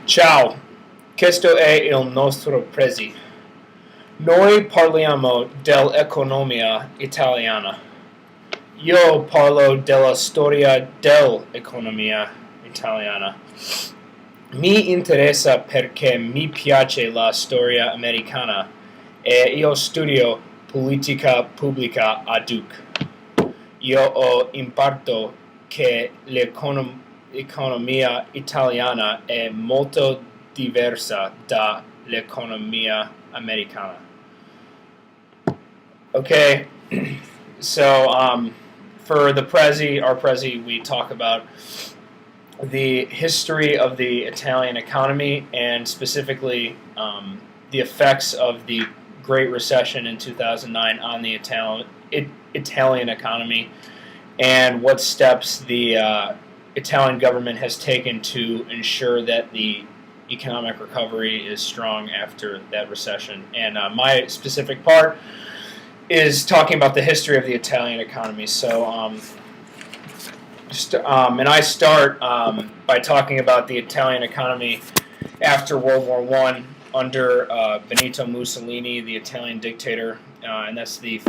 Ciao, questo è il nostro Prezi. Noi parliamo dell'economia italiana. Io parlo della storia dell'economia italiana. Mi interessa perché mi piace la storia americana e io studio politica pubblica a Duke. Io ho imparato che l'economia italiana è molto diversa dall'economia americana. Okay, so for the Prezi, our Prezi, we talk about the history of the Italian economy and specifically the effects of the Great Recession in 2009 on the Italian economy and what steps the Italian government has taken to ensure that the economic recovery is strong after that recession. And my specific part is talking about the history of the Italian economy. So, and I start by talking about the Italian economy after World War I under Benito Mussolini, the Italian dictator, and that's the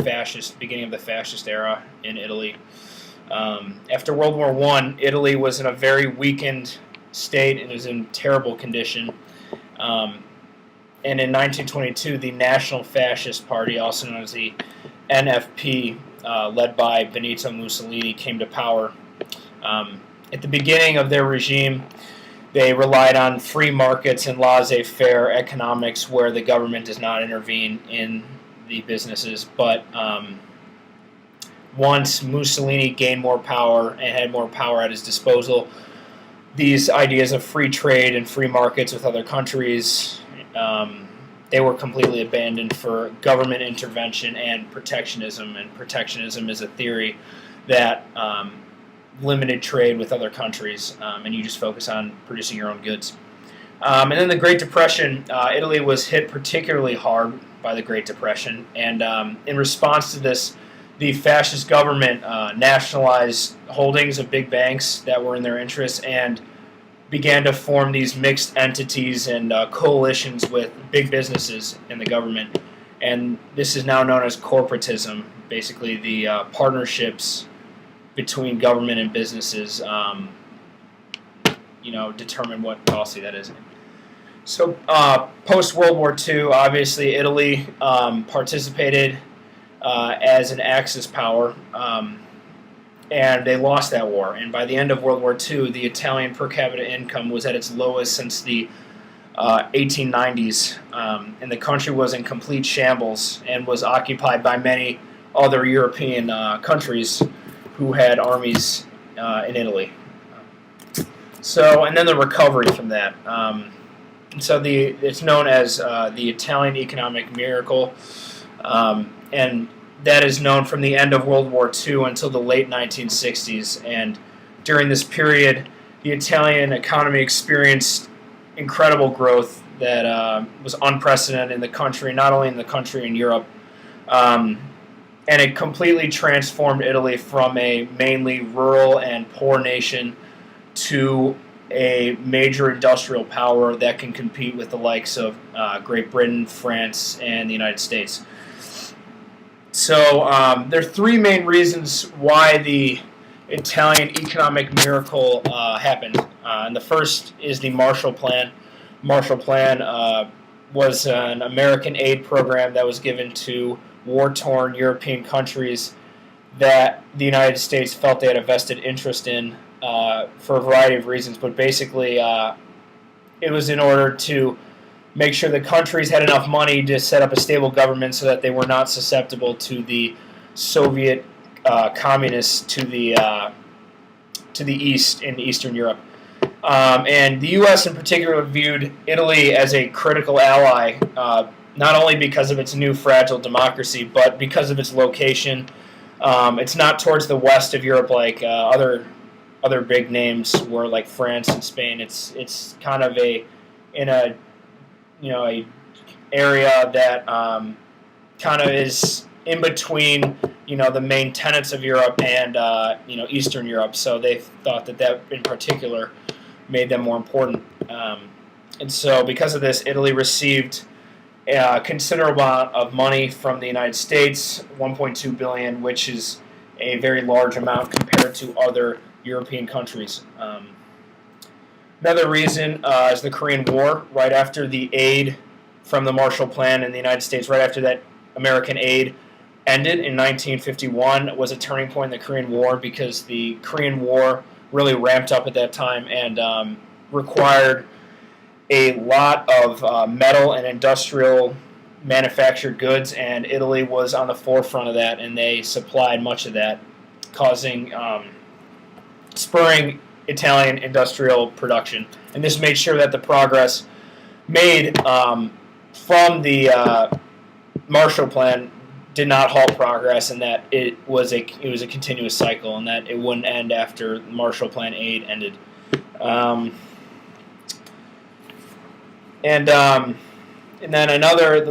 beginning of the fascist era in Italy. After World War I, Italy was in a very weakened state and was in terrible condition. And in 1922, the National Fascist Party, also known as the NFP, led by Benito Mussolini, came to power. At the beginning of their regime, they relied on free markets and laissez-faire economics where the government does not intervene in the businesses. But once Mussolini gained more power and had more power at his disposal, these ideas of free trade and free markets with other countries, they were completely abandoned for government intervention and protectionism. And protectionism is a theory that limited trade with other countries, and you just focus on producing your own goods. And then the Great Depression, Italy was hit particularly hard by the Great Depression, and in response to this, the fascist government nationalized holdings of big banks that were in their interests and began to form these mixed entities and coalitions with big businesses in the government. And this is now known as corporatism, basically the partnerships between government and businesses, determine what policy that is. So post-World War II, obviously Italy participated as an Axis power, and they lost that war. And by the end of World War II, the Italian per capita income was at its lowest since the 1890s, and the country was in complete shambles and was occupied by many other European countries who had armies in Italy. So, and then the recovery from that. It's known as the Italian economic miracle, and that is known from the end of World War II until the late 1960s. And during this period, the Italian economy experienced incredible growth that was unprecedented in the country, not only in the country, in Europe. And it completely transformed Italy from a mainly rural and poor nation to a major industrial power that can compete with the likes of Great Britain, France, and the United States. So there are three main reasons why the Italian economic miracle happened. And the first is the Marshall Plan. Marshall Plan was an American aid program that was given to war-torn European countries that the United States felt they had a vested interest in for a variety of reasons. But basically, it was in order to make sure the countries had enough money to set up a stable government so that they were not susceptible to the Soviet communists to the east in Eastern Europe. And the U.S. in particular viewed Italy as a critical ally, not only because of its new fragile democracy, but because of its location. It's not towards the west of Europe like other big names were, like France and Spain. It's kind of a area that kind of is in between, the main tenets of Europe and Eastern Europe. So they thought that in particular made them more important. And so because of this, Italy received a considerable amount of money from the United States, 1.2 billion, which is a very large amount compared to other European countries. Another reason is the Korean War. Right after the aid from the Marshall Plan in the United States, right after that American aid ended in 1951, was a turning point in the Korean War, because the Korean War really ramped up at that time and required a lot of metal and industrial manufactured goods, and Italy was on the forefront of that, and they supplied much of that, spurring Italian industrial production. And this made sure that the progress made from the Marshall Plan did not halt progress, and that it was a continuous cycle, and that it wouldn't end after Marshall Plan aid ended. And then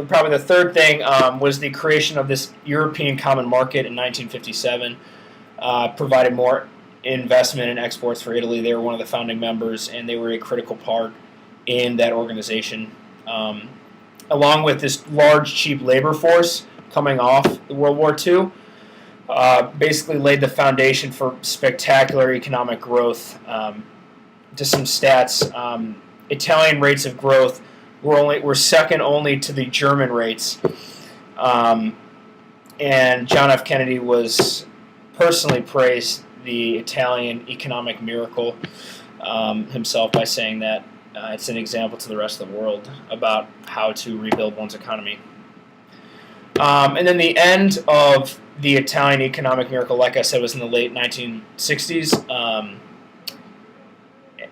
probably the third thing was the creation of this European Common Market in 1957. Provided more investment in exports for Italy. They were one of the founding members, and they were a critical part in that organization. Along with this large, cheap labor force coming off World War II, basically laid the foundation for spectacular economic growth. Just some stats. Italian rates of growth were second only to the German rates. And John F. Kennedy was personally praised the Italian economic miracle himself by saying that it's an example to the rest of the world about how to rebuild one's economy. And then the end of the Italian economic miracle, like I said, was in the late 1960s.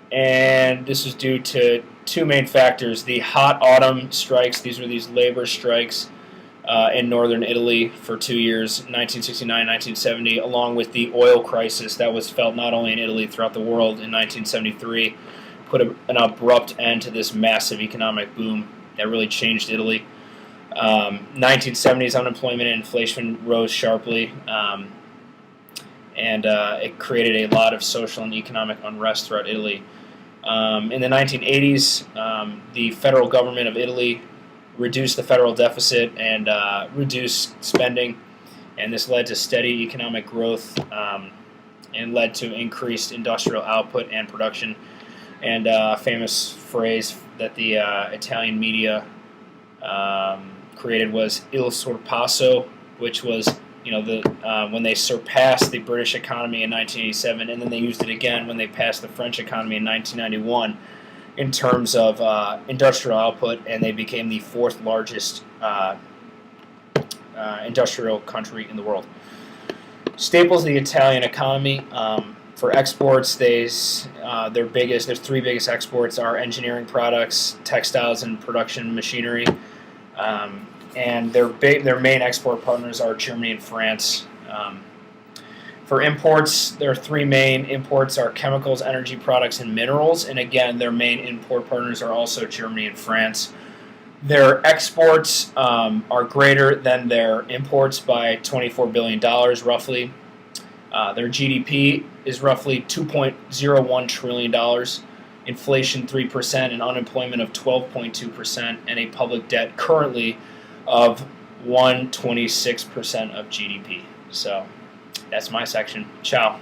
And this was due to two main factors. The hot autumn strikes, these were these labor strikes in northern Italy for 2 years, 1969, 1970, along with the oil crisis that was felt not only in Italy, throughout the world in 1973, put an abrupt end to this massive economic boom that really changed Italy. 1970s unemployment and inflation rose sharply, and it created a lot of social and economic unrest throughout Italy. In the 1980s, the federal government of Italy reduced the federal deficit and reduced spending, and this led to steady economic growth and led to increased industrial output and production. And a famous phrase that the Italian media created was "il sorpasso," which was when they surpassed the British economy in 1987, and then they used it again when they passed the French economy in 1991 in terms of industrial output, and they became the fourth largest industrial country in the world. Staples of the Italian economy. For exports, there's three biggest exports are engineering products, textiles, and production machinery. And their main export partners are Germany and France. For imports, their three main imports are chemicals, energy products, and minerals. And again, their main import partners are also Germany and France. Their exports are greater than their imports by $24 billion, roughly. Their GDP is roughly $2.01 trillion, inflation 3%, and unemployment of 12.2%, and a public debt currently of 126% of GDP. So that's my section. Ciao.